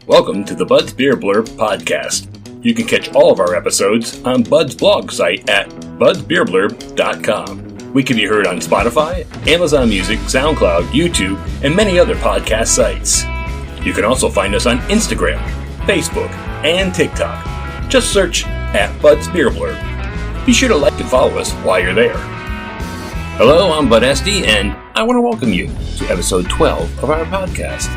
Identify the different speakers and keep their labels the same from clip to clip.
Speaker 1: Welcome to the Bud's Beer Blurb podcast. You can catch all of our episodes on Bud's blog site at budsbeerblurb.com. We can be heard on Spotify, Amazon Music, SoundCloud, YouTube, and many other podcast sites. You can also find us on Instagram, Facebook, and TikTok. Just search at Bud's Beer Blurb. Be sure to like and follow us while you're there. Hello, I'm Bud Esty, and I want to welcome you to episode 12 of our podcast.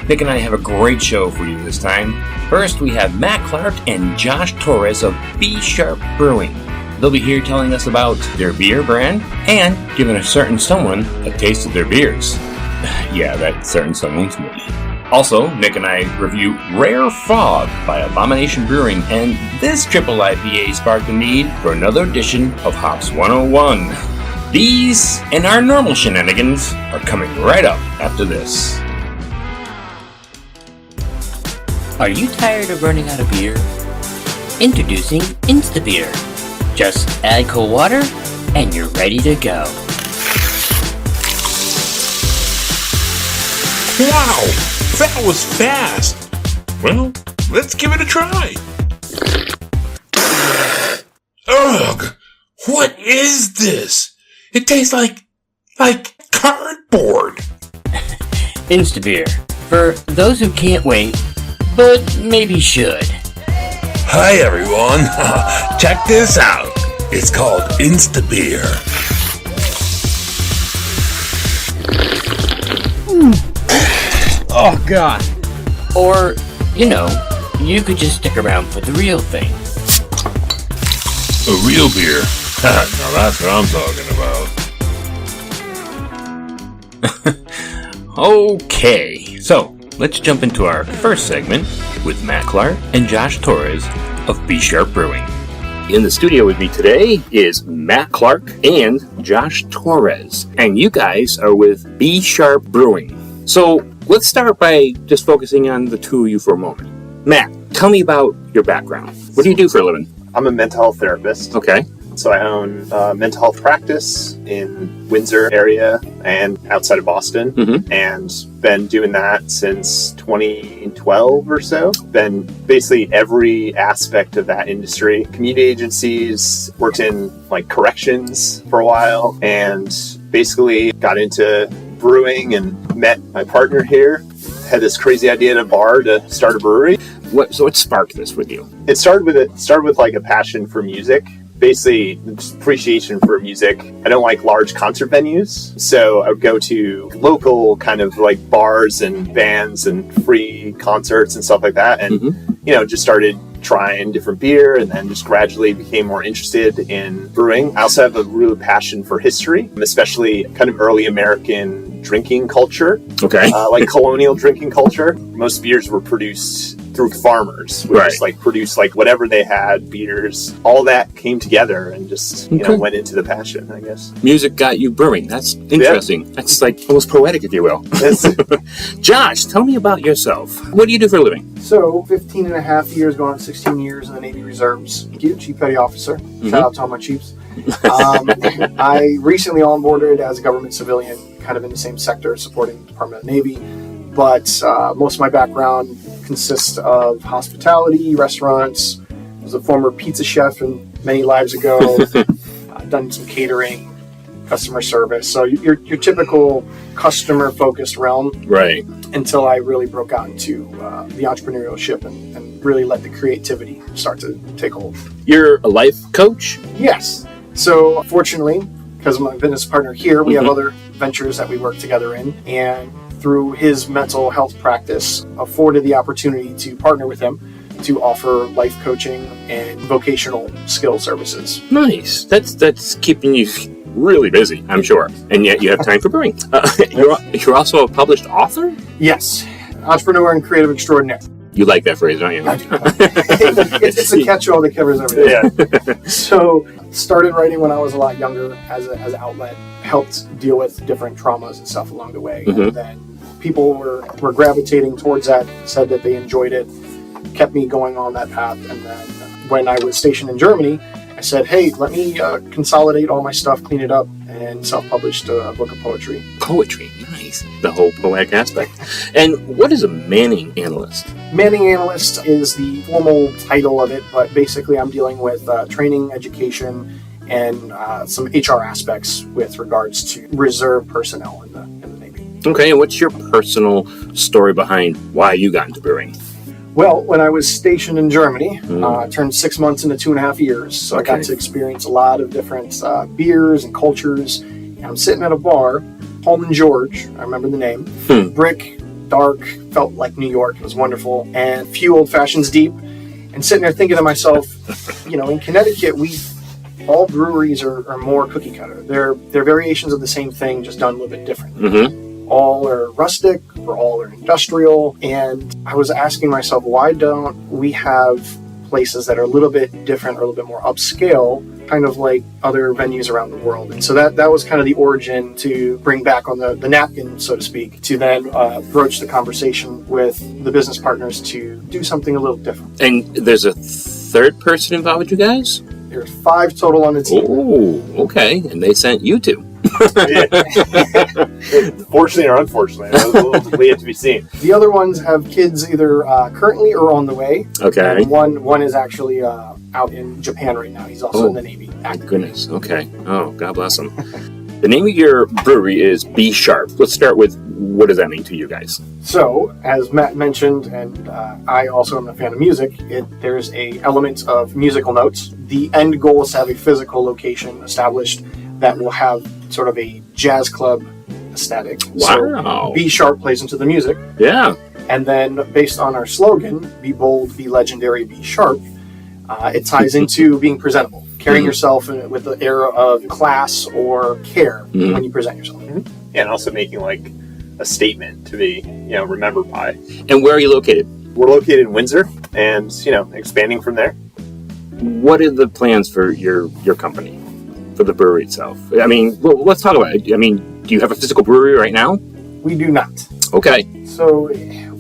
Speaker 1: Nick and I have a great show for you this time. First, we have Matt Clark and Josh Torres of B Sharp Brewing. They'll be here telling us about their beer brand and giving a certain someone a taste of their beers. Yeah, that certain someone's me. Also, Nick and I review Rare Fog by Abomination Brewing, and this Triple IPA sparked the need for another edition of Hops 101. These and our normal shenanigans are coming right up after this.
Speaker 2: Are you tired of running out of beer? Introducing Insta-Beer. Just add cold water and you're ready to go.
Speaker 3: Wow, that was fast. Well, let's give it a try. Ugh, what is this? It tastes like cardboard.
Speaker 2: Insta-Beer. For those who can't wait, but maybe should.
Speaker 3: Hi everyone, check this out. It's called Insta-Beer.
Speaker 2: Oh god. Or, you could just stick around for the real thing.
Speaker 3: A real beer? Now that's what I'm talking about.
Speaker 1: Okay, so let's jump into our first segment with Matt Clark and Josh Torres of B Sharp Brewing. In the studio with me today is Matt Clark and Josh Torres, and you guys are with B Sharp Brewing. So let's start by just focusing on the two of you for a moment. Matt, tell me about your background. What do you do for a living?
Speaker 4: I'm a mental health therapist.
Speaker 1: Okay.
Speaker 4: So I own a mental health practice in Windsor area and outside of Boston, and been doing that since 2012 or so. Been basically every aspect of that industry. Community agencies, worked in corrections for a while, and basically got into brewing and met my partner here. Had this crazy idea at a bar to start a brewery.
Speaker 1: So what sparked this with you?
Speaker 4: It started with a passion for music. Basically, just appreciation for music. I don't like large concert venues, so I would go to local kind of bars and bands and free concerts and stuff like that, and just started trying different beer, and then just gradually became more interested in brewing. I also have a real passion for history, especially kind of early American drinking culture.
Speaker 1: Okay.
Speaker 4: Colonial drinking culture. Most beers were produced through farmers, which just produced whatever they had, beers. All that came together and just went into the passion, I guess.
Speaker 1: Music got you brewing. That's interesting. Yeah. That's almost poetic, if you will. Josh, tell me about yourself. What do you do for a living?
Speaker 5: So, 15 and a half years, going on 16 years in the Navy Reserves. Chief Petty Officer. Shout out to all my chiefs. I recently onboarded as a government civilian, kind of in the same sector, supporting the Department of the Navy. But most of my background consists of hospitality, restaurants. I was a former pizza chef many lives ago. I've done some catering, customer service. So your typical customer-focused realm.
Speaker 1: Right.
Speaker 5: Until I really broke out into the entrepreneurship and really let the creativity start to take hold.
Speaker 1: You're a life coach?
Speaker 5: Yes. So fortunately, because of my business partner here, we have other ventures that we work together in. And through his mental health practice, afforded the opportunity to partner with him to offer life coaching and vocational skill services.
Speaker 1: Nice. That's keeping you really busy, I'm sure. And yet you have time for brewing. You're also a published author?
Speaker 5: Yes. Entrepreneur and creative extraordinaire.
Speaker 1: You like that phrase, don't you?
Speaker 5: It's a catch-all that covers everything. Yeah. So, started writing when I was a lot younger as an outlet. Helped deal with different traumas and stuff along the way. And then people were gravitating towards that, said that they enjoyed it, kept me going on that path. And then when I was stationed in Germany, I said, hey, let me consolidate all my stuff, clean it up, and self-published a book of poetry.
Speaker 1: Poetry, nice. The whole poetic aspect. And what is a Manning analyst?
Speaker 5: Manning analyst is the formal title of it, but basically I'm dealing with training, education, and some HR aspects with regards to reserve personnel in the Navy.
Speaker 1: Okay, and what's your personal story behind why you got into brewing?
Speaker 5: Well, when I was stationed in Germany, I turned 6 months into 2.5 years, so I got to experience a lot of different beers and cultures. And I'm sitting at a bar, Holman George, I remember the name, brick, dark, felt like New York, it was wonderful, and a few old fashions deep, and sitting there thinking to myself, in Connecticut, all breweries are more cookie cutter. They're variations of the same thing, just done a little bit different. All are rustic, or all are industrial, and I was asking myself, why don't we have places that are a little bit different or a little bit more upscale, kind of like other venues around the world? And so that was kind of the origin to bring back on the napkin, so to speak, to then broach the conversation with the business partners to do something a little different.
Speaker 1: And there's a third person involved with you guys?
Speaker 5: There's 5 total on the team.
Speaker 1: Oh, okay. And they sent you 2.
Speaker 4: Fortunately or unfortunately, we have to be seen.
Speaker 5: The other ones have kids either currently or on the way.
Speaker 1: Okay.
Speaker 5: And one is actually out in Japan right now. He's also in the Navy.
Speaker 1: Thank goodness. Okay. Oh, God bless him. The name of your brewery is Be Sharp. Let's start with, what does that mean to you guys?
Speaker 5: So, as Matt mentioned, and I also am a fan of music, there's a element of musical notes. The end goal is to have a physical location established that will have sort of a jazz club aesthetic.
Speaker 1: Wow.
Speaker 5: So Be Sharp plays into the music.
Speaker 1: Yeah.
Speaker 5: And then based on our slogan, Be Bold, Be Legendary, Be Sharp, it ties into being presentable. Carrying yourself with the air of class or care when you present yourself.
Speaker 4: Yeah, and also making like a statement to be, remembered by.
Speaker 1: And where are you located?
Speaker 4: We're located in Windsor, and expanding from there.
Speaker 1: What are the plans for your company, for the brewery itself? I mean, well, let's talk about it. I mean, do you have a physical brewery right now?
Speaker 5: We do not.
Speaker 1: Okay.
Speaker 5: So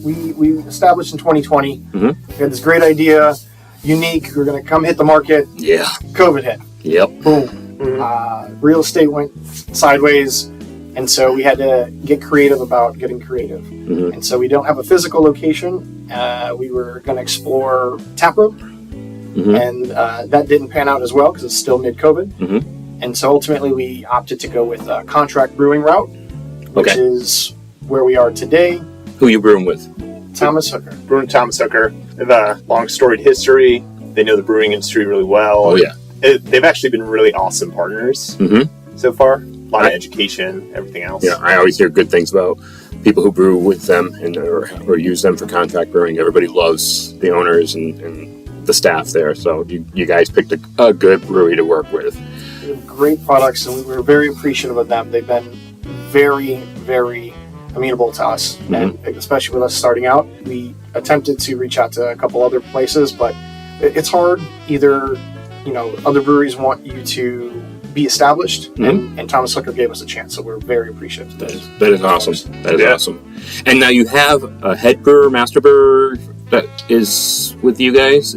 Speaker 5: we established in 2020. We had this great idea, unique. We were going to come hit the market.
Speaker 1: Yeah.
Speaker 5: COVID hit.
Speaker 1: Yep.
Speaker 5: Boom. Real estate went sideways, and so we had to get creative about getting creative. And so we don't have a physical location. We were going to explore taproom, and that didn't pan out as well because it's still mid-COVID. And so ultimately we opted to go with a contract brewing route, which is where we are today.
Speaker 1: Who are you brewing with?
Speaker 5: Thomas Hooker.
Speaker 4: Brewing Thomas Hooker. They have a long storied history. They know the brewing industry really well.
Speaker 1: Oh, yeah.
Speaker 4: They've actually been really awesome partners so far. A lot of education, everything else.
Speaker 1: Yeah, I always hear good things about people who brew with them and or use them for contract brewing. Everybody loves the owners and the staff there. So you guys picked a good brewery to work with.
Speaker 5: They have great products, and we were very appreciative of them. They've been very, very amenable to us, and especially with us starting out. We attempted to reach out to a couple other places, but it's hard. Either other breweries want you to be established, and Thomas Hooker gave us a chance, so we're very appreciative.
Speaker 1: That is awesome. That is awesome. And now you have a head brewer, master brewer that is with you guys.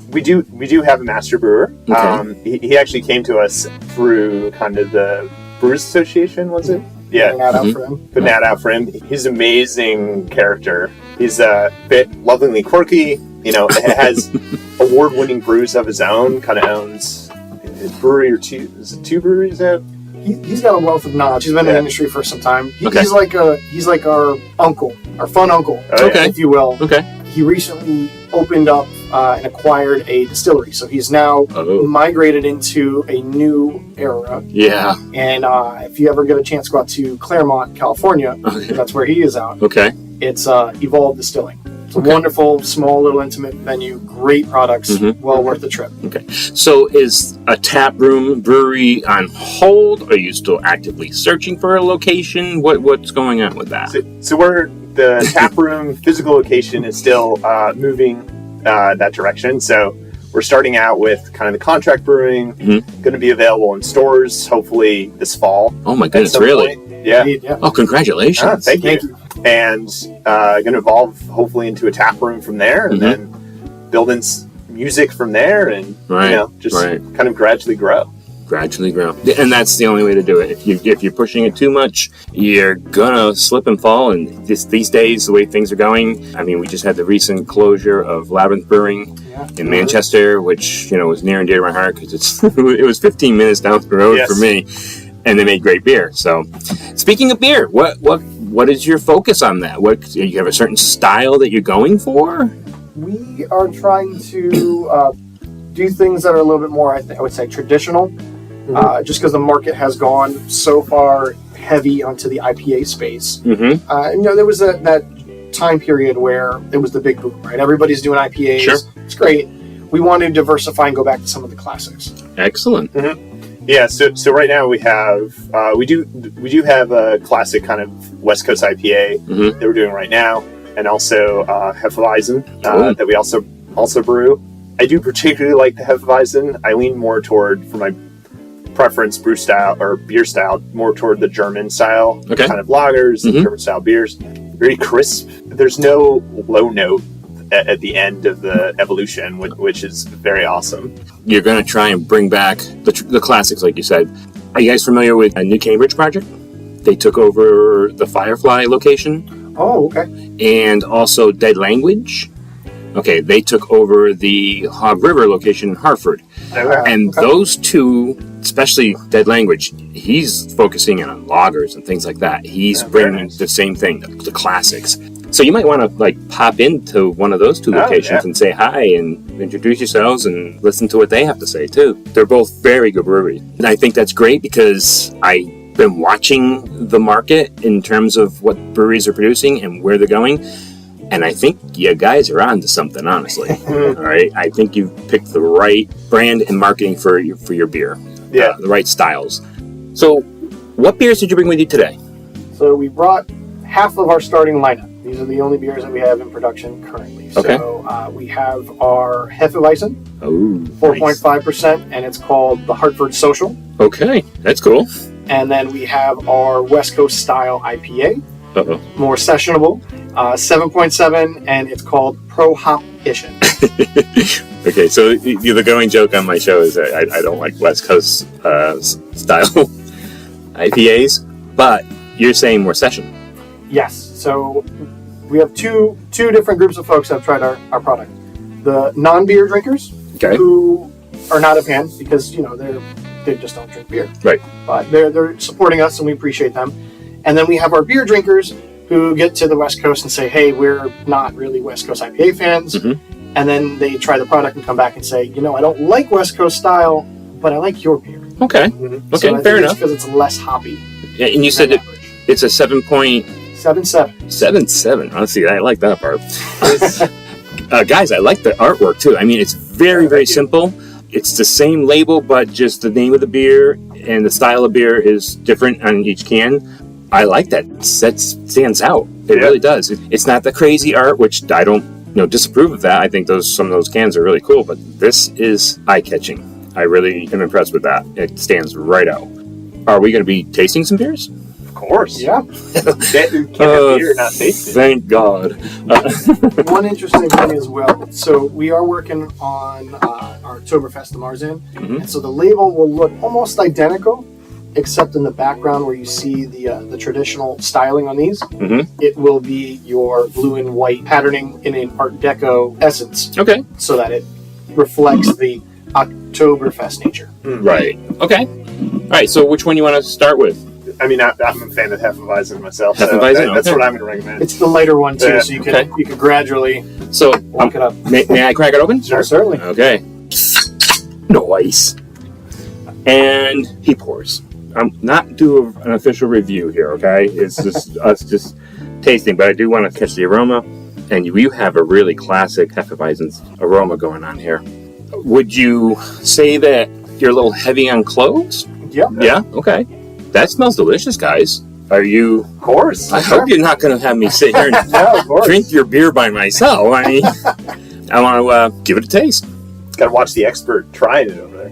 Speaker 4: We do have a master brewer. Okay. He actually came to us through kind of the Brewers Association, was it? Yeah.
Speaker 5: Putting that out for him.
Speaker 4: Putting that out for him. He's an amazing character. He's a bit lovingly quirky. Has award-winning brews of his own. Kind of owns a brewery or two. Is it 2 breweries out?
Speaker 5: He's got a wealth of knowledge. He's been in the industry for some time. He's like our uncle, our fun uncle, if you will. Okay. He recently opened up and acquired a distillery, so he's now migrated into a new era. Yeah. And if you ever get a chance to go out to Claremont, California, that's where he is out. Okay. It's Evolve Distilling. It's a wonderful, small, little intimate venue. Great products. Well worth the trip.
Speaker 1: Okay. So is a tap room brewery on hold? Are you still actively searching for a location? What's going on with that?
Speaker 4: So the tap room physical location is still moving that direction. So we're starting out with kind of the contract brewing. Going to be available in stores hopefully this fall.
Speaker 1: Oh my goodness! Really?
Speaker 4: Yeah.
Speaker 1: Oh, congratulations!
Speaker 4: Thank you. And going to evolve hopefully into a tap room from there, and then build in music from there, and kind of gradually grow.
Speaker 1: Gradually grow. And that's the only way to do it. If you're pushing it too much, you're gonna slip and fall. And these days, the way things are going, I mean, we just had the recent closure of Labyrinth Brewing in Manchester, which, was near and dear to my heart because it was 15 minutes down the road for me, and they made great beer. So, speaking of beer, what is your focus on that? What, you have a certain style that you're going for?
Speaker 5: We are trying to do things that are a little bit more, I would say, traditional. Just because the market has gone so far heavy onto the IPA space. There was that time period where it was the big boom, right? Everybody's doing IPAs.
Speaker 1: Sure.
Speaker 5: It's great. We want to diversify and go back to some of the classics.
Speaker 1: Excellent.
Speaker 4: Yeah, so right now we have we do have a classic kind of West Coast IPA that we're doing right now, and also Hefeweizen that we also brew. I do particularly like the Hefeweizen. I lean more toward, for my preference, brew style or beer style, more toward the German style kind of lagers, German style beers. Very crisp. There's no low note at the end of the evolution, which is very awesome.
Speaker 1: You're going to try and bring back the classics, like you said. Are you guys familiar with a New Cambridge project? They took over the Firefly location.
Speaker 5: Oh, okay.
Speaker 1: And also Dead Language. Okay, they took over the Hog River location in Hartford. And those two, especially Dead Language, he's focusing on lagers and things like that. He's bringing the same thing, the classics. So you might want to pop into one of those two locations and say hi and introduce yourselves and listen to what they have to say too. They're both very good breweries. And I think that's great because I've been watching the market in terms of what breweries are producing and where they're going. And I think you guys are on to something, honestly. All right, I think you've picked the right brand and marketing for your beer.
Speaker 4: Yeah,
Speaker 1: the right styles. So, what beers did you bring with you today?
Speaker 5: So we brought half of our starting lineup. These are the only beers that we have in production currently.
Speaker 1: Okay.
Speaker 5: So we have our Hefeweizen, 4.5%, and it's called the Hartford Social.
Speaker 1: Okay, that's cool.
Speaker 5: And then we have our West Coast style IPA, more sessionable, 7.7, and it's called Prohibition.
Speaker 1: Okay, so the going joke on my show is that I don't like West Coast style IPAs, but you're saying more session.
Speaker 5: Yes. So we have two different groups of folks that have tried our product. The non-beer drinkers, who are not a fan because they just don't drink beer. Right. But they're supporting us and we appreciate them. And then we have our beer drinkers who get to the West Coast and say, hey, we're not really West Coast IPA fans. And then they try the product and come back and say, I don't like West Coast style, but I like your beer. Okay. Okay,
Speaker 1: so fair enough.
Speaker 5: Because it's less hoppy.
Speaker 1: Yeah, and you said it's a 7.77. 7.7. Honestly, I like that part. Guys, I like the artwork too. I mean, it's very, very simple. It's the same label, but just the name of the beer and the style of beer is different on each can. I like that. That stands out. It really does. It's not the crazy art, which I don't disapprove of that. I think some of those cans are really cool, but this is eye-catching. I really am impressed with that. It stands right out. Are we going to be tasting some beers?
Speaker 4: Of course.
Speaker 5: Yeah.
Speaker 4: Can't have beer not tasted.
Speaker 1: Thank God.
Speaker 5: One interesting thing as well. So we are working on our Oktoberfest in Marzen. And so the label will look almost identical, except in the background where you see the traditional styling on these. It will be your blue and white patterning in an Art Deco essence. Okay. So that it reflects the Oktoberfest nature.
Speaker 1: Right. Okay. All right. So which one you want to start with?
Speaker 4: I mean, I'm a fan of Hefeweizen myself.
Speaker 1: That's
Speaker 4: what I'm going to recommend.
Speaker 5: It's the lighter one too, so you can gradually walk it up.
Speaker 1: May I crack it open?
Speaker 5: Sure, certainly.
Speaker 1: Okay. Nice. And he pours. I'm not doing an official review here, okay? It's just us just tasting, but I do want to catch the aroma. And you have a really classic Hefeweizen's aroma going on here. Would you say that you're a little heavy on cloves?
Speaker 5: Yep.
Speaker 1: Yeah? Okay. That smells delicious, guys. Are you...
Speaker 4: Of course.
Speaker 1: I hope you're not going to have me sit here and drink your beer by myself. I mean, I want to give it a taste.
Speaker 4: Got to watch the expert trying it over there.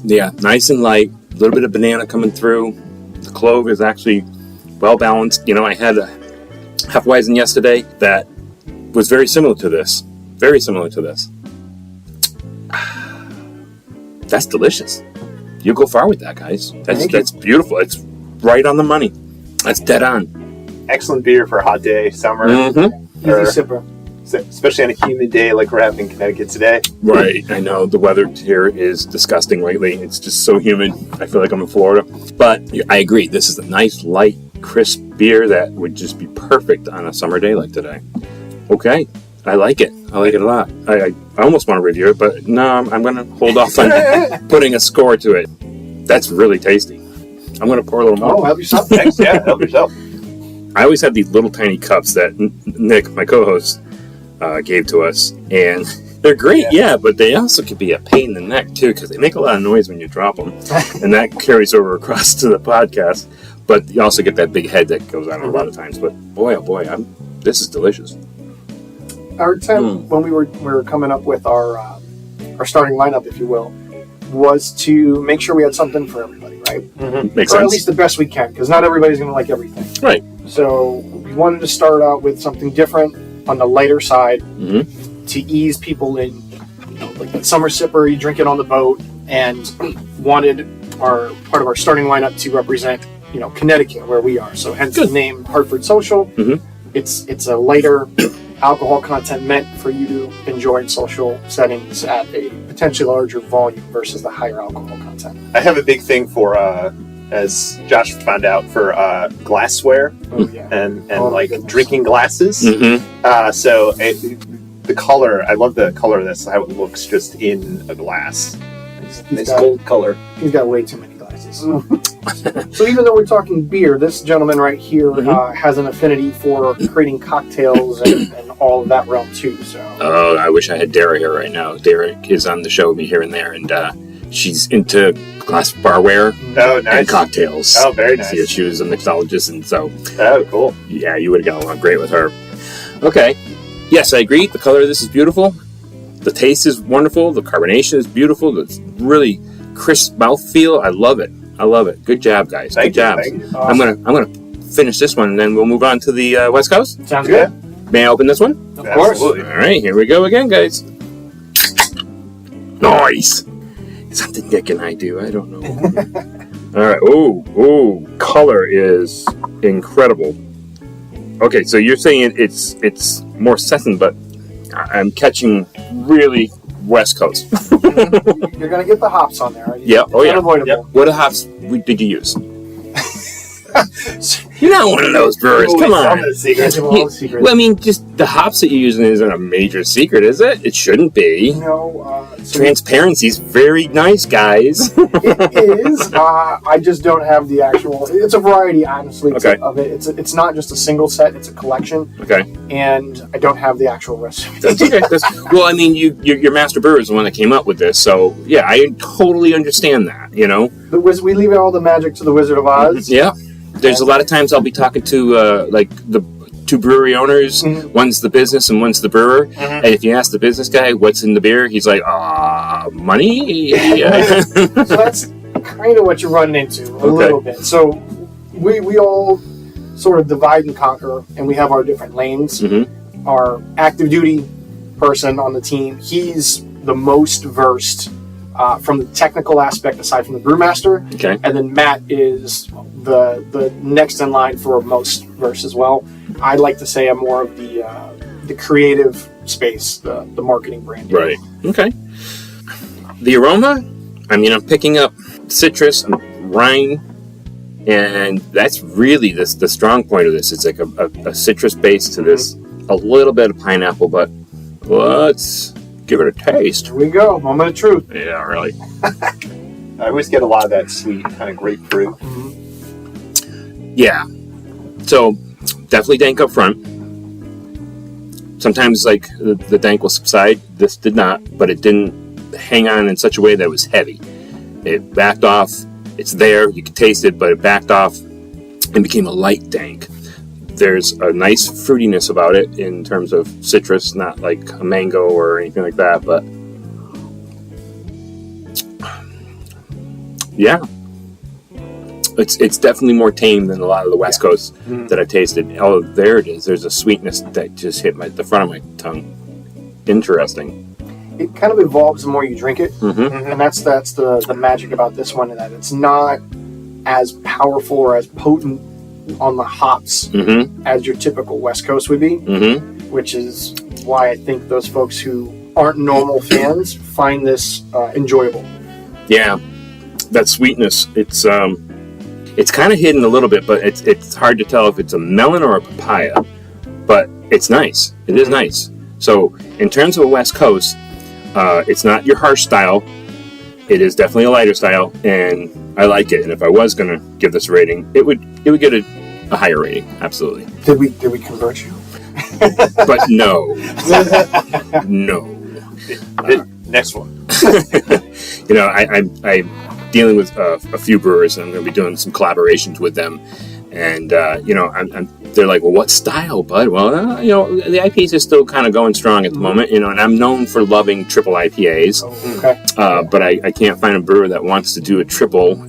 Speaker 1: Yeah, nice and light. A little bit of banana coming through. The clove is actually well balanced. I had a Hefeweizen yesterday that was very similar to this. Very similar to this. That's delicious. You go far with that, guys. That's beautiful. It's right on the money. That's dead on.
Speaker 4: Excellent beer for a hot day, summer.
Speaker 5: Easy sipper.
Speaker 4: Especially on a humid day like we're having in Connecticut today.
Speaker 1: Right. I know the weather here is disgusting lately. It's just so humid. I feel like I'm in Florida. But I agree. This is a nice, light, crisp beer that would just be perfect on a summer day like today. Okay. I like it. I like it a lot. I almost want to review it, but no, I'm going to hold off on putting a score to it. That's really tasty. I'm going to pour a little more.
Speaker 5: Oh, help yourself.
Speaker 4: Thanks. Yeah, help yourself.
Speaker 1: I always have these little tiny cups that Nick, my co-host, gave to us, and they're great, yeah, but they also could be a pain in the neck, too, because they make a lot of noise when you drop them, and that carries over across to the podcast, but you also get that big head that goes on a lot of times, but boy, oh boy, this is delicious.
Speaker 5: Our attempt when we were coming up with our starting lineup, if you will, was to make sure we had something for everybody, right?
Speaker 1: Makes
Speaker 5: or
Speaker 1: sense.
Speaker 5: at least the best we can, because not everybody's going to like everything.
Speaker 1: Right.
Speaker 5: So we wanted to start out with something different on the lighter side to ease people in. You know, like that summer sipper, you drink it on the boat, and wanted our part of our starting lineup to represent, you know, Connecticut, where we are. So hence the name Hartford Social. It's a lighter alcohol content meant for you to enjoy in social settings at a potentially larger volume versus the higher alcohol content.
Speaker 4: I have a big thing for, as Josh found out, for glassware and like
Speaker 5: goodness.
Speaker 4: drinking glasses. So the color, I love the color of this, how it looks just in a glass. Nice gold color.
Speaker 5: He's got way too many glasses. So even though we're talking beer, this gentleman right here has an affinity for creating cocktails and all of that realm too. So
Speaker 1: Oh, I wish I had Dara here right now. Dara is on the show with me here and there, and she's into glass barware and cocktails.
Speaker 4: Oh, very nice.
Speaker 1: She was a mixologist, and so...
Speaker 4: Oh, cool.
Speaker 1: Yeah, you would have got along great with her. Okay. Yes, I agree. The color of this is beautiful. The taste is wonderful. The carbonation is beautiful. It's really crisp mouthfeel. I love it. I love it. Good job, guys.
Speaker 4: Thank
Speaker 1: Good job.
Speaker 4: you.
Speaker 1: I'm gonna finish this one, and then we'll move on to the West Coast.
Speaker 5: sounds good.
Speaker 1: May I open this one?
Speaker 5: Of course.
Speaker 4: Absolutely.
Speaker 1: All right, here we go again, guys. Nice. Something Nick and I do. I don't know. All right. Oh, color is incredible. Okay, so you're saying it's more Session, but I'm catching really West Coast.
Speaker 5: You're gonna get the hops on there.
Speaker 1: Yeah.
Speaker 5: It's
Speaker 1: Oh, yeah.
Speaker 5: unavoidable.
Speaker 1: Yep. What hops did you use? You're not one of those brewers. Come on.
Speaker 5: All the secrets.
Speaker 1: Well, I mean, just the hops that you're using isn't a major secret, is it? It shouldn't be.
Speaker 5: So
Speaker 1: Transparency's very nice, guys.
Speaker 5: it is. I just don't have the actual. It's a variety, honestly,
Speaker 1: Okay.
Speaker 5: of it. It's not just a single set; it's a collection.
Speaker 1: Okay.
Speaker 5: And I don't have the actual recipe.
Speaker 1: That's okay. Well, I mean, your master brewer is the one that came up with this, so yeah, I totally understand that. You know.
Speaker 5: We leave all the magic to the Wizard of Oz.
Speaker 1: Yeah. There's a lot of times I'll be talking to like the two brewery owners. One's the business and one's the brewer. And if you ask the business guy what's in the beer, he's like, money.
Speaker 5: So that's kind of what you're running into a little bit. So we all sort of divide and conquer, and we have our different lanes. Our active duty person on the team, he's the most versed from the technical aspect aside from the brewmaster.
Speaker 1: Okay.
Speaker 5: And then Matt is the next in line for most versed as well. I'd like to say I'm more of the creative space, the marketing brand.
Speaker 1: Right. Okay. The aroma, I mean, I'm picking up citrus and rind, and that's really the strong point of this. It's like a citrus base to this, a little bit of pineapple, but let's give it a taste.
Speaker 5: Here we go. Moment of truth.
Speaker 1: Yeah, really.
Speaker 4: I always get a lot of that sweet kind of grapefruit.
Speaker 1: Yeah. So, definitely dank up front. Sometimes, like, the dank will subside. This did not, but it didn't hang on in such a way that it was heavy. It backed off. It's there. You could taste it, but it backed off and became a light dank. There's a nice fruitiness about it in terms of citrus, not like a mango or anything like that, but yeah. It's definitely more tame than a lot of the West Coast that I tasted. Oh, there it is. There's a sweetness that just hit the front of my tongue. Interesting.
Speaker 5: it kind of evolves the more you drink it,
Speaker 1: Mm-hmm.
Speaker 5: and that's the magic about this one, in that it's not as powerful or as potent on the hops
Speaker 1: Mm-hmm.
Speaker 5: as your typical West Coast would be,
Speaker 1: Mm-hmm.
Speaker 5: which is why I think those folks who aren't normal fans find this enjoyable.
Speaker 1: Yeah, that sweetness. It's kind of hidden a little bit, but it's hard to tell if it's a melon or a papaya. But it's nice. It is nice. So in terms of a West Coast, it's not your harsh style. It is definitely a lighter style, and I like it. And if I was going to give this a rating, it would get a higher rating. Absolutely.
Speaker 5: Did we convert you?
Speaker 1: But no. No.
Speaker 4: Next one.
Speaker 1: I'm dealing with a few brewers, and I'm going to be doing some collaborations with them. And, they're like, well, what style, bud? Well, the IPAs are still kind of going strong at the moment, and I'm known for loving triple IPAs.
Speaker 5: Oh, okay.
Speaker 1: But I can't find a brewer that wants to do a triple.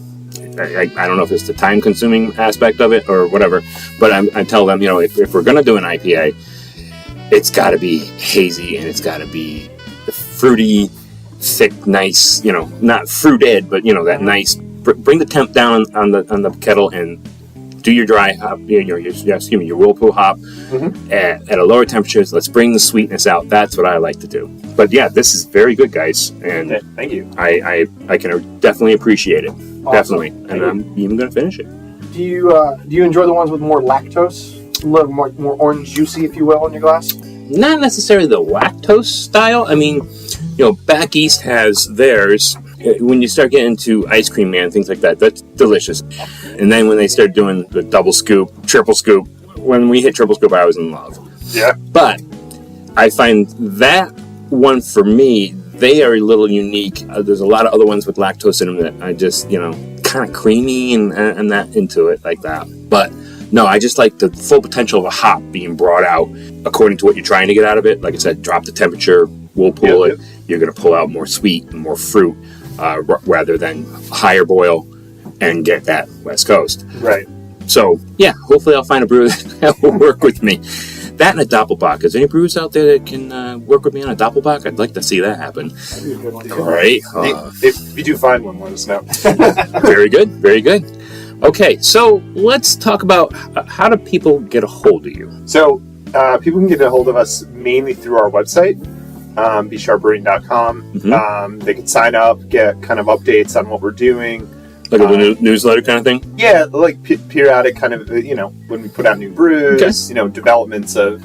Speaker 1: I don't know if it's the time-consuming aspect of it or whatever, but I tell them, if we're going to do an IPA, it's got to be hazy, and it's got to be the fruity, thick, nice, not fruited, but, that nice, bring the temp down on the kettle and do your dry hop, your whirlpool hop at a lower temperature. Let's bring the sweetness out. That's what I like to do. But yeah, this is very good, guys, and
Speaker 4: Okay, thank you.
Speaker 1: I can definitely appreciate it.
Speaker 5: Awesome.
Speaker 1: Definitely, and I'm even going to finish it.
Speaker 5: Do you enjoy the ones with more lactose, a little more orange juicy, if you will, in your glass?
Speaker 1: Not necessarily the lactose style. I mean, Back East has theirs. When you start getting into Ice Cream Man, things like that, that's delicious. And then when they start doing the double scoop, triple scoop, when we hit triple scoop, I was in love.
Speaker 4: Yeah.
Speaker 1: But I find that one, for me, they are a little unique. There's a lot of other ones with lactose in them that I just, kind of creamy and that into it like that. But no, I just like the full potential of a hop being brought out according to what you're trying to get out of it. Like I said, drop the temperature, we'll pull it. You're going to pull out more sweet and more fruit rather than higher boil and get that West Coast.
Speaker 4: Right.
Speaker 1: So, yeah, hopefully I'll find a brewer that will work with me. That and a Doppelbock. Is there any brewers out there that can work with me on a Doppelbock? I'd like to see that happen.
Speaker 5: That'd be a good one.
Speaker 1: Great.
Speaker 4: If you do find one, let us know.
Speaker 1: Very good. Very good. Okay, so let's talk about how do people get a hold of you?
Speaker 4: So people can get a hold of us mainly through our website, bsharpbrewing.com.
Speaker 1: Mm-hmm.
Speaker 4: They can sign up, get kind of updates on what we're doing.
Speaker 1: Like a newsletter kind of thing?
Speaker 4: Yeah, like periodic kind of, when we put out new brews, developments of,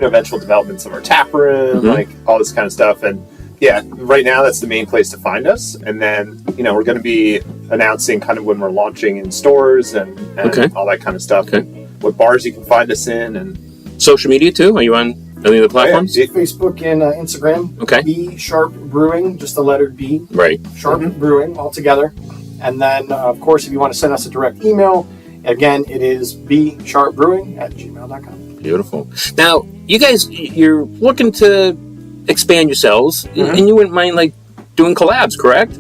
Speaker 4: eventual developments of our tap room, like all this kind of stuff. And yeah, right now that's the main place to find us. And then, we're going to be announcing kind of when we're launching in stores and all that kind of stuff.
Speaker 1: Okay.
Speaker 4: What bars you can find us in. And
Speaker 1: social media too? Are you on any of the platforms?
Speaker 4: Yeah.
Speaker 5: Facebook and Instagram.
Speaker 1: Okay.
Speaker 5: B Sharp Brewing, just the letter B.
Speaker 1: Right.
Speaker 5: Sharp Brewing all together. And then, of course, if you want to send us a direct email, again, it is bsharpbrewing@gmail.com.
Speaker 1: Beautiful. Now, you guys, you're looking to expand yourselves, and you wouldn't mind doing collabs, correct?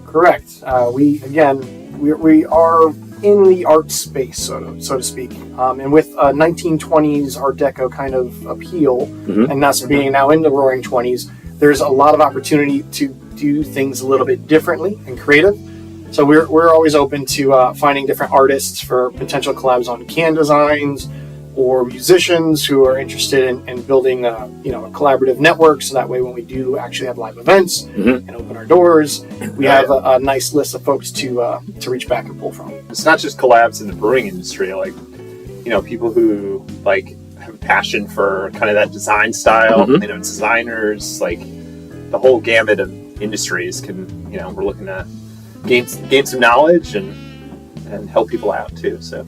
Speaker 5: Correct. We are in the art space, so to speak, and with 1920s Art Deco kind of appeal, and us being now in the Roaring 20s, there's a lot of opportunity to do things a little bit differently and creative. So we're always open to finding different artists for potential collabs on can designs, or musicians who are interested in building a collaborative network. So that way, when we do actually have live events and open our doors, we have a nice list of folks to reach back and pull from.
Speaker 4: it's not just collabs in the brewing industry, people who have a passion for kind of that design style, designers, the whole gamut of industries we're looking to gain some knowledge and help people out too. So,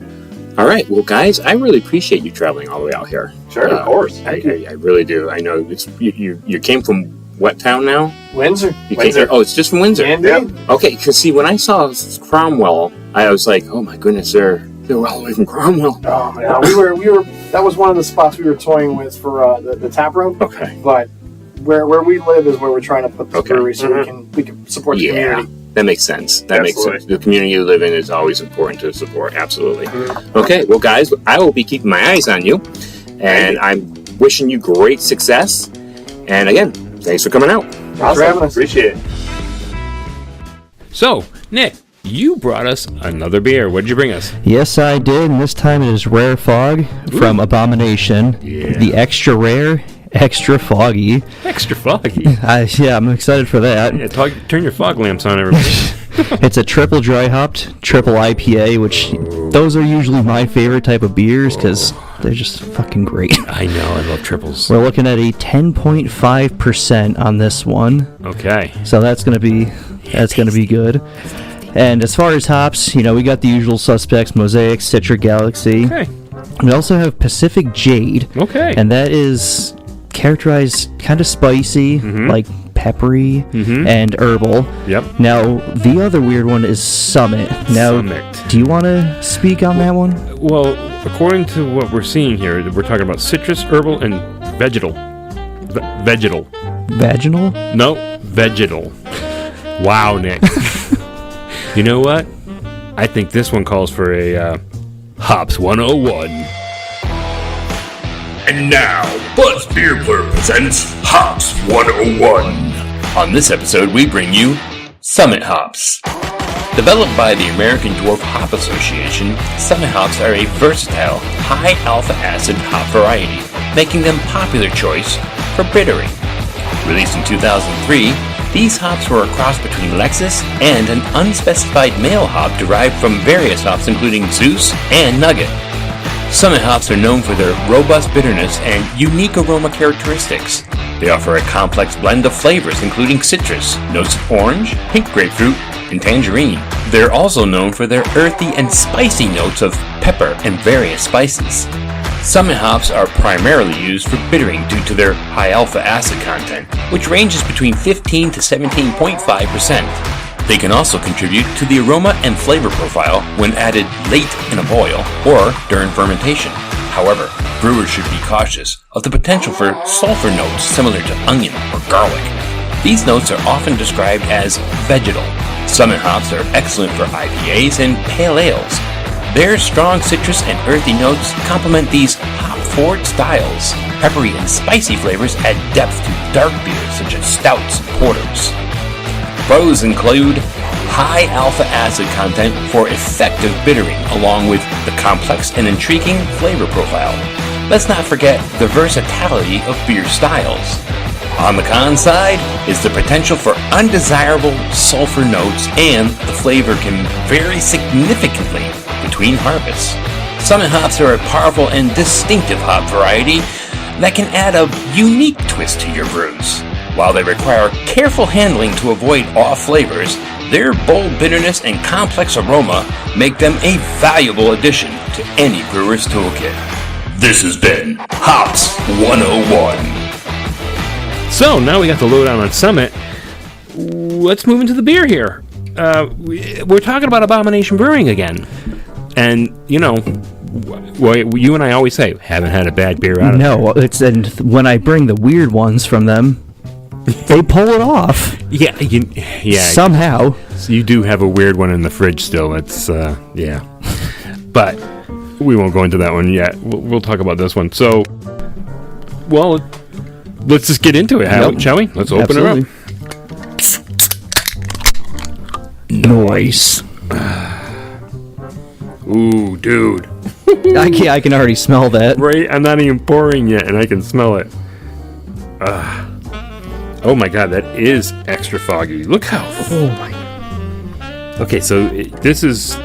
Speaker 1: all right. Well, guys, I really appreciate you traveling all the way out here.
Speaker 4: sure, of course.
Speaker 1: I really do. I know you came from what town now?
Speaker 5: Windsor.
Speaker 4: Windsor.
Speaker 1: It's just from Windsor.
Speaker 5: Indeed.
Speaker 1: Okay, because see, when I saw Cromwell, I was like, oh my goodness, they're all the way from Cromwell.
Speaker 5: Oh, yeah, we were. That was one of the spots we were toying with for the tap room.
Speaker 1: Okay.
Speaker 5: But where we live is where we're trying to put the brewery, so we can support the community.
Speaker 1: That makes sense. That makes sense. The community you live in is always important to support. Absolutely. Okay, well, guys, I will be keeping my eyes on you, and I'm wishing you great success. And again,
Speaker 3: Thanks for coming out.
Speaker 5: Thanks for having us.
Speaker 4: Appreciate it.
Speaker 3: So, Nick, you brought us another beer. What did you bring us?
Speaker 6: Yes, I did, and this time it is Rare Fog from Abomination.
Speaker 3: Yeah.
Speaker 6: The extra rare, extra foggy.
Speaker 3: Extra foggy.
Speaker 6: I'm excited for that.
Speaker 3: Yeah, turn your fog lamps on, everybody.
Speaker 6: It's a triple dry hopped, triple IPA, which those are usually my favorite type of beers because they're just fucking great.
Speaker 3: I know, I love triples.
Speaker 6: We're looking at a 10.5% on this one.
Speaker 3: Okay.
Speaker 6: So that's gonna be good. And as far as hops, we got the usual suspects: Mosaic, Citra Galaxy.
Speaker 3: Okay.
Speaker 6: We also have Pacific Jade.
Speaker 3: Okay.
Speaker 6: And that is characterized kind of spicy, like peppery and herbal.
Speaker 3: Yep.
Speaker 6: Now, the other weird one is Summit. Now,
Speaker 3: Summit.
Speaker 6: do you want to speak on that one?
Speaker 3: Well, according to what we're seeing here, we're talking about citrus, herbal, and vegetal. Vegetal.
Speaker 6: Vaginal?
Speaker 3: No, vegetal. Wow, Nick. You know what? I think this one calls for a Hops 101.
Speaker 1: And now, Buzz Beer Blurb presents Hops 101. On this episode, we bring you Summit Hops. Developed by the American Dwarf Hop Association, Summit Hops are a versatile, high alpha acid hop variety, making them popular choice for bittering. Released in 2003, these hops were a cross between Lexus and an unspecified male hop derived from various hops including Zeus and Nugget. Summit hops are known for their robust bitterness and unique aroma characteristics. They offer a complex blend of flavors including citrus, notes of orange, pink grapefruit, and tangerine. They're also known for their earthy and spicy notes of pepper and various spices. Summit hops are primarily used for bittering due to their high alpha acid content, which ranges between 15 to 17.5%. They can also contribute to the aroma and flavor profile when added late in a boil or during fermentation. However, brewers should be cautious of the potential for sulfur notes similar to onion or garlic. These notes are often described as vegetal. Summit hops are excellent for IPAs and pale ales. Their strong citrus and earthy notes complement these hop-forward styles. Peppery and spicy flavors add depth to dark beers such as stouts and porters. Pros include high alpha acid content for effective bittering, along with the complex and intriguing flavor profile. Let's not forget the versatility of beer styles. On the con side is the potential for undesirable sulfur notes, and the flavor can vary significantly between harvests. Summit hops are a powerful and distinctive hop variety that can add a unique twist to your brews. While they require careful handling to avoid off flavors, their bold bitterness and complex aroma make them a valuable addition to any brewer's toolkit. This has been Hops 101.
Speaker 3: So, now we got the lowdown on Summit. Let's move into the beer here. We're talking about Abomination Brewing again. And, well, you and I always say, haven't had a bad beer out of it.
Speaker 6: And when I bring the weird ones from them, they pull it off.
Speaker 3: Yeah.
Speaker 6: Somehow.
Speaker 3: You do have a weird one in the fridge still. It's, yeah. But we won't go into that one yet. We'll talk about this one. So, well, let's just get into it, shall we? Let's open it up.
Speaker 6: Nice.
Speaker 3: Ooh, dude.
Speaker 6: I can already smell that.
Speaker 3: Right? I'm not even pouring yet, and I can smell it. Oh my god, that is extra foggy. Look how...
Speaker 6: Oh my...
Speaker 3: Okay, so this is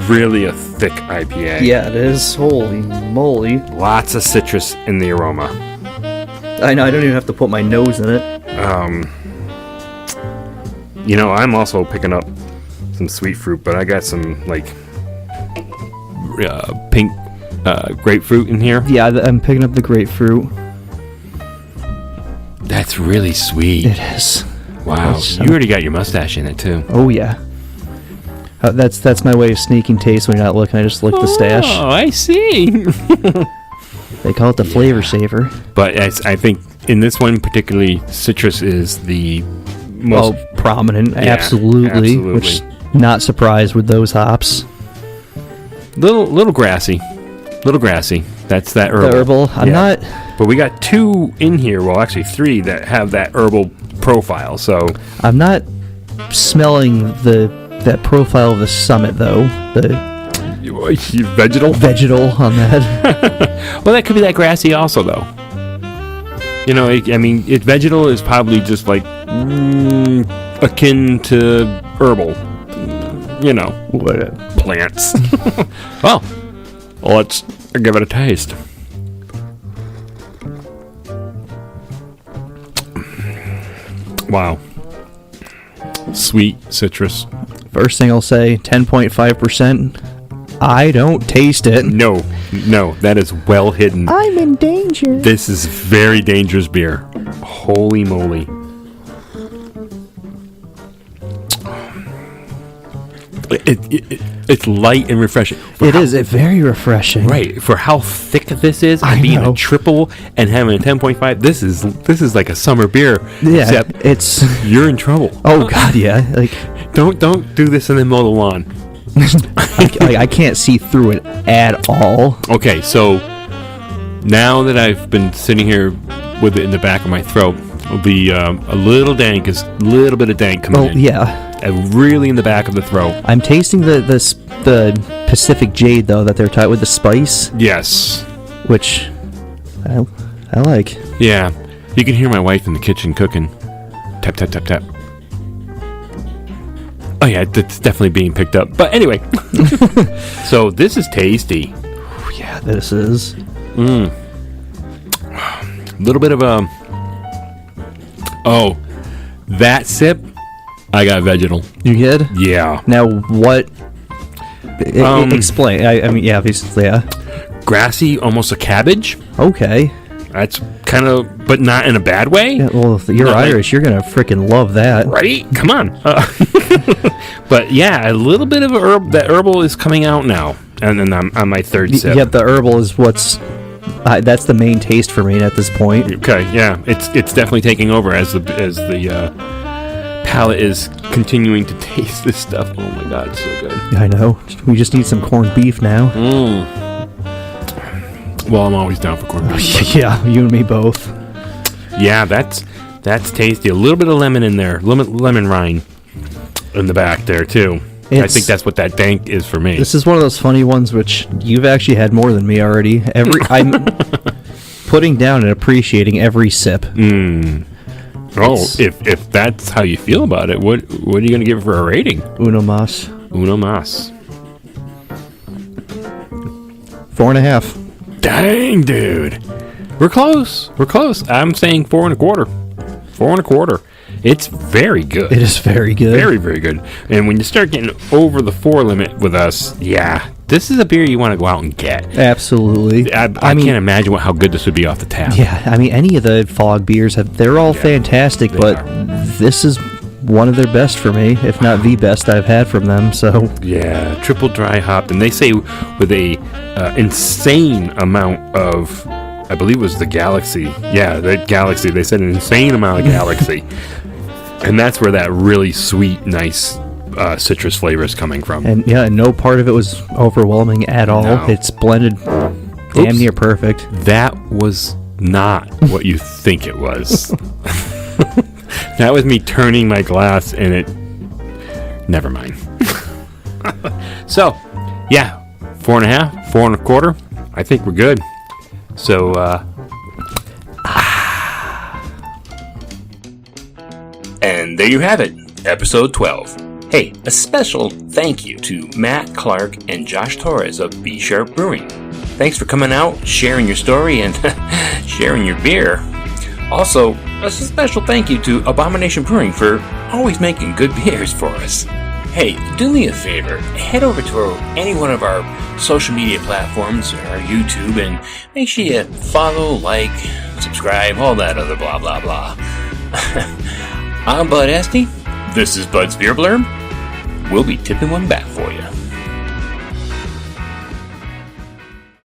Speaker 3: really a thick IPA.
Speaker 6: Yeah, it is. Holy moly.
Speaker 3: Lots of citrus in the aroma.
Speaker 6: I know, I don't even have to put my nose in it.
Speaker 3: I'm also picking up some sweet fruit, but I got some, pink grapefruit in here.
Speaker 6: Yeah, I'm picking up the grapefruit.
Speaker 3: That's really sweet.
Speaker 6: It is.
Speaker 3: Wow. You already got your mustache in it, too.
Speaker 6: Oh, yeah. That's my way of sneaking taste when you're not looking. I just lick the stash.
Speaker 3: Oh, I see.
Speaker 6: They call it the flavor saver.
Speaker 3: But I think in this one particularly, citrus is the most
Speaker 6: prominent.
Speaker 3: Yeah,
Speaker 6: absolutely. Which, not surprised with those hops.
Speaker 3: Little grassy. That's that herbal.
Speaker 6: The herbal. I'm not.
Speaker 3: But we got 2 in here. Well, actually 3 that have that herbal profile. So
Speaker 6: I'm not smelling that profile of the Summit though. The
Speaker 3: vegetal
Speaker 6: on that.
Speaker 3: Well, that could be that grassy also, though. You know, vegetal is probably just like akin to herbal. You know, plants. Well, let's give it a taste. Wow. Sweet citrus.
Speaker 6: First thing I'll say, 10.5%. I don't taste it.
Speaker 3: No, that is well hidden.
Speaker 6: I'm in danger.
Speaker 3: This is very dangerous beer. Holy moly. It's light and refreshing. It's
Speaker 6: very refreshing.
Speaker 3: Right. For how thick this is,
Speaker 6: I
Speaker 3: and being
Speaker 6: know.
Speaker 3: a triple and having a 10.5, this is like a summer beer.
Speaker 6: Yeah,
Speaker 3: except
Speaker 6: it's
Speaker 3: you're in trouble.
Speaker 6: Oh god, yeah. Like
Speaker 3: don't do this and then mow the lawn.
Speaker 6: I can't see through it at all.
Speaker 3: Okay, so now that I've been sitting here with it in the back of my throat, it'll be a little dank, a little bit of dank coming in.
Speaker 6: Oh yeah.
Speaker 3: Really in the back of the throat.
Speaker 6: I'm tasting the Pacific Jade though that they're tied with the spice.
Speaker 3: Yes.
Speaker 6: Which I like.
Speaker 3: Yeah. You can hear my wife in the kitchen cooking. Tap tap tap tap. Oh yeah, it's definitely being picked up. But anyway, so this is tasty.
Speaker 6: Yeah, this is.
Speaker 3: A little bit of a. Oh, that sip, I got vegetal.
Speaker 6: You did?
Speaker 3: Yeah.
Speaker 6: Now what? Explain. I mean, yeah, obviously, yeah.
Speaker 3: Grassy, almost a cabbage.
Speaker 6: Okay.
Speaker 3: That's kind of, but not in a bad way.
Speaker 6: Yeah, well, if you're Irish, you're gonna freaking love that,
Speaker 3: right? Come on. But yeah, a little bit of herb. That herbal is coming out now, and then I'm on my third sip.
Speaker 6: Yep, the herbal is what's. That's the main taste for me at this point.
Speaker 3: Okay, yeah, it's definitely taking over as the palate is continuing to taste this stuff. Oh my god, it's so good.
Speaker 6: I know. We just need some corned beef now.
Speaker 3: Well, I'm always down for corned beef.
Speaker 6: Yeah, you and me both.
Speaker 3: Yeah, that's tasty. A little bit of lemon in there, lemon rind in the back there too. I think that's what that dank is for me.
Speaker 6: This is one of those funny ones which you've actually had more than me already. I'm putting down and appreciating every sip.
Speaker 3: Oh, if that's how you feel about it, what are you going to give it for a rating?
Speaker 6: Uno mas. 4.5.
Speaker 3: Dang, dude. We're close. I'm saying 4.25. 4.25. It's very good.
Speaker 6: It is very good.
Speaker 3: Very, very good. And when you start getting over the 4 limit with us, yeah, this is a beer you want to go out and get.
Speaker 6: Absolutely.
Speaker 3: I can't imagine how good this would be off the tap.
Speaker 6: Yeah, I mean, any of the fog beers, they're all fantastic, but this is one of their best for me, if not the best I've had from them. So
Speaker 3: yeah, triple dry hopped, and they say with a insane amount of, I believe it was the Galaxy. Yeah, the Galaxy. They said an insane amount of Galaxy. And that's where that really sweet, nice citrus flavor is coming from.
Speaker 6: And yeah, no part of it was overwhelming at all.
Speaker 3: No.
Speaker 6: It's blended damn near perfect.
Speaker 3: That was not what you think it was. That was me turning my glass and it... Never mind. So, yeah, 4.5, 4.25. I think we're good. So,
Speaker 1: And there you have it, episode 12. Hey, a special thank you to Matt Clark and Josh Torres of B Sharp Brewing. Thanks for coming out, sharing your story, and sharing your beer. Also, a special thank you to Abomination Brewing for always making good beers for us. Hey, do me a favor, head over to any one of our social media platforms, or YouTube, and make sure you follow, like, subscribe, all that other blah blah blah. I'm Bud Esty. This is Bud's Beer Blurb. We'll be tipping one back for you.